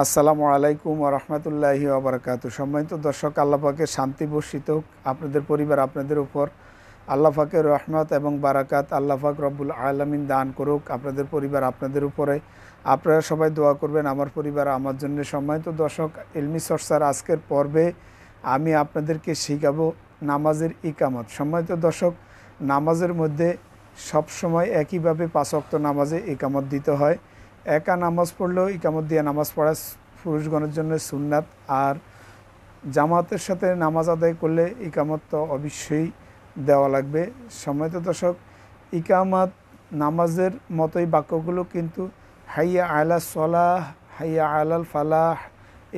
আসসালামু আলাইকুম ওয়া রাহমাতুল্লাহি ওয়া বারাকাতুহু। সম্মানিত দর্শক, আল্লাহ পাকের শান্তি বর্ষিত হোক আপনাদের পরিবার আপনাদের উপর। আল্লাহ পাকের রহমত এবং বারাকাত আল্লাহ পাক রব্বুল আলামিন দান করুক আপনাদের পরিবার আপনাদের উপরে। আপনারা সবাই দোয়া করবেন আমার পরিবার আমার জন্য। সম্মানিত দর্শক, ইলমি চর্চার আজকের পর্বে আমি আপনাদেরকে শেখাবো নামাজের ইকামত। সম্মানিত দর্শক, নামাজের মধ্যে সবসময় একইভাবে 5 ওয়াক্ত নামাজে ইকামত দিতে হয়। একা নামাজ পড়লেও ইকামত দিয়ে নামাজ পড়া পুরুষগণের জন্য সুন্নাত, আর জামাতের সাথে নামাজ আদায় করলে ইকামত তো অবশ্যই দেওয়া লাগবে। সম্মানিত দর্শক, ইকামত নামাজের মতোই বাক্যগুলো কিন্তু হাইয়া আলা সলাহ, হাইয়া আলাল ফালাহ,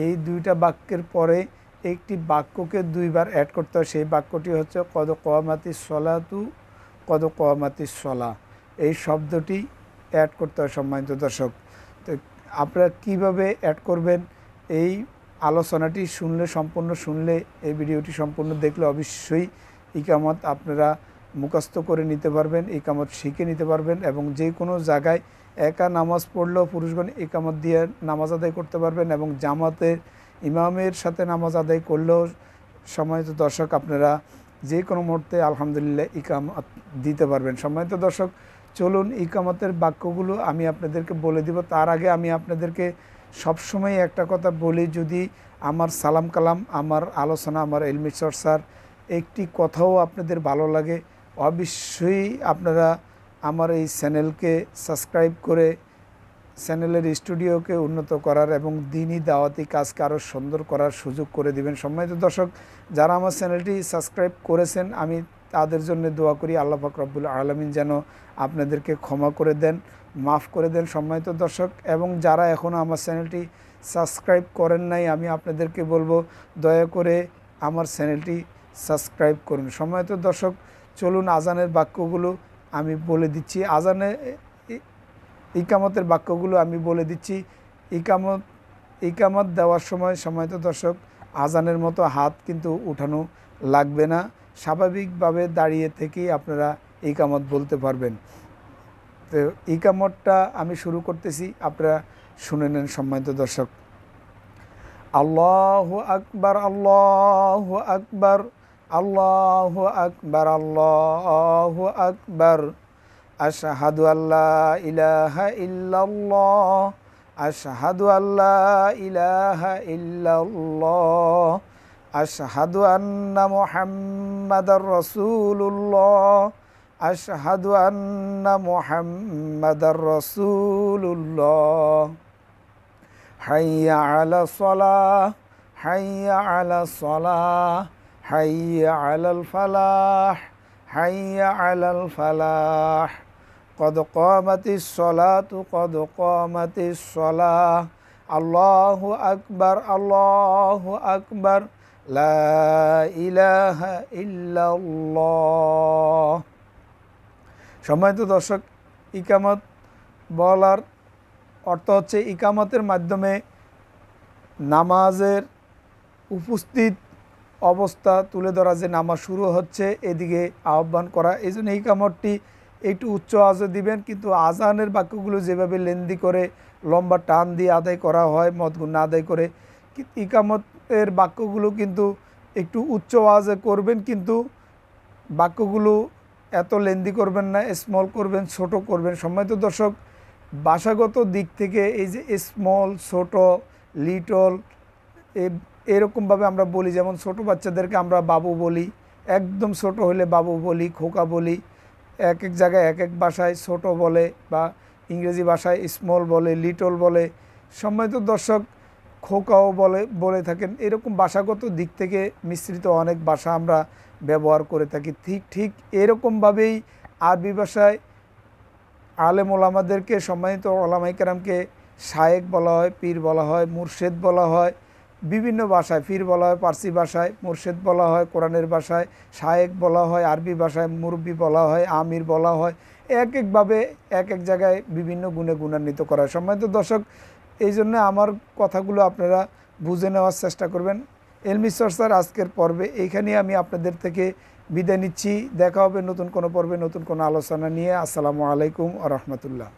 এই দুইটা বাক্যের পরে একটি বাক্যকে দুইবার অ্যাড করতে হয়। সেই বাক্যটি হচ্ছে কদ কওয়ামাতিস সলাতু, কদ কওয়ামাতিস সলাহ। এই শব্দটি অ্যাড করতে হয়। সম্মানিত দর্শক, তো আপনারা কীভাবে অ্যাড করবেন এই আলোচনাটি সম্পূর্ণ শুনলে, এই ভিডিওটি সম্পূর্ণ দেখলে অবশ্যই ইকামত আপনারা মুখস্থ করে নিতে পারবেন, ইকামত শিখে নিতে পারবেন এবং যে কোনো জায়গায় একা নামাজ পড়লেও পুরুষগণ ইকামত দিয়ে নামাজ আদায় করতে পারবেন এবং জামাতের ইমামের সাথে নামাজ আদায় করলেও সম্মানিত দর্শক আপনারা যে কোনো মুহূর্তে আলহামদুলিল্লাহ ইকামত দিতে পারবেন। সম্মানিত দর্শক, চলুন ইকামতের বাক্যগুলো আমি আপনাদেরকে বলে দিব। তার আগে আমি আপনাদেরকে সবসময় একটা কথা বলি, যদি আমার সালাম কালাম, আমার আলোচনা, আমার ইলমি চর্চার একটি কথাও আপনাদের ভালো লাগে, অবশ্যই আপনারা আমার এই চ্যানেলকে সাবস্ক্রাইব করে চ্যানেলের স্টুডিওকে উন্নত করার এবং দিনী দাওয়াতি কাজকে আরও সুন্দর করার সুযোগ করে দিবেন। সম্মানিত দর্শক, যারা আমার চ্যানেলটি সাবস্ক্রাইব করেছেন আমি তাদের জন্য দোয়া করি আল্লাহ পাক রব্বুল আলামিন যেন আপনাদেরকে ক্ষমা করে দেন, মাফ করে দেন। সম্মানিত দর্শক, এবং যারা এখনও আমার চ্যানেলটি সাবস্ক্রাইব করেন নাই আমি আপনাদেরকে বলবো দয়া করে আমার চ্যানেলটি সাবস্ক্রাইব করুন। সম্মানিত দর্শক, চলুন আজানের বাক্যগুলো আমি বলে দিচ্ছি। ইকামতের বাক্যগুলো আমি বলে দিচ্ছি। ইকামত দেওয়ার সময় সম্মানিত দর্শক আজানের মতো হাত কিন্তু উঠানো লাগবে না, স্বাভাবিকভাবে দাঁড়িয়ে থেকেই আপনারা ইকামত বলতে পারবেন। তো ইকামতটা আমি শুরু করতেছি, আপনারা শুনে নেন। সম্মানিত দর্শক, আল্লাহু আকবার, আল্লাহু আকবার, আল্লাহু আকবার, আল্লাহু আকবার, আশহাদু আল্লা ইলাহা ইল্লাল্লাহ, আশহাদু আল্লা ইলাহা ইল্লাল্লাহ, আশহাদু আন্না মুহাম্মাদার রাসূলুল্লাহ, আশহাদু আন্না মুহাম্মাদার রাসূলুল্লাহ, হাইয়া আলা সলাহ, হাইয়া আলা সলাহ, হাইয়া আলাল ফালাহ, হাইয়া আলাল ফালাহ, কদ কামাতিস সলাতু, কদ কামাতিস সলাহ, আল্লাহু আকবার, আল্লাহু আকবার, লা ইলাহা ইল্লাল্লাহ। সম্মানিত দর্শক, ইকামত বলার অর্থ হচ্ছে ইকামতের মাধ্যমে নামাজের উপস্থিত অবস্থা তুলে ধরা, যে নামাজ শুরু হচ্ছে এদিকে আহ্বান করা। এই জন্য ইকামতটি একটু উচ্চ আওয়াজে দিবেন, কিন্তু আজানের বাক্যগুলো যেভাবে লেন্দি করে লম্বা টান দিয়ে আদায় করা হয় মতগুণ না আদায় করে, ইকামতের বাক্যগুলো কিন্তু একটু উচ্চ আওয়াজে করবেন, কিন্তু বাক্যগুলো এত লেন্দি করবেন না, স্মল করবেন, ছোট করবেন। সম্মানিত দর্শক, ভাষাগত দিক থেকে এই যে স্মল, ছোট, লিটল, এরকমভাবে আমরা বলি। যেমন ছোট বাচ্চাদেরকে আমরা বাবু বলি, একদম ছোট হলে বাবু বলি, খোকা বলি। এক এক জায়গায় এক এক ভাষায় ছোট বলে, বা ইংরেজি ভাষায় স্মল বলে, লিটল বলে। সম্মানিত দর্শক, খোকাও বলে থাকেন। এরকম ভাষাগত দিক থেকে মিশ্রিত অনেক ভাষা আমরা ব্যবহার করে থাকি। ঠিক এরকমভাবেই আরবি ভাষায় আলেম ওলামাদেরকে, সম্মানিত ওলামায়ে কেরামকে শায়েখ বলা হয়, পীর বলা হয়, মুর্শেদ বলা হয়। বিভিন্ন ভাষায় পীর বলা হয়, পার্সি ভাষায় মুর্শেদ বলা হয়, কোরআনের ভাষায় শায়েখ বলা হয়, আরবি ভাষায় মুরব্বি বলা হয়, আমির বলা হয়। এক একভাবে এক এক জায়গায় বিভিন্ন গুণে গুণান্বিত করা হয়। সম্মানিত দর্শক, এই জন্য আমার কথাগুলো আপনারা বুঝে নেওয়ার চেষ্টা করবেন। ইলমি চর্চার আজকের পর্বে এইখানেই আমি আপনাদের থেকে বিদায় নিচ্ছি। দেখা হবে নতুন কোনো পর্বে নতুন কোনো আলোচনা নিয়ে। আসসালামু আলাইকুম ওয়া রাহমাতুল্লাহ।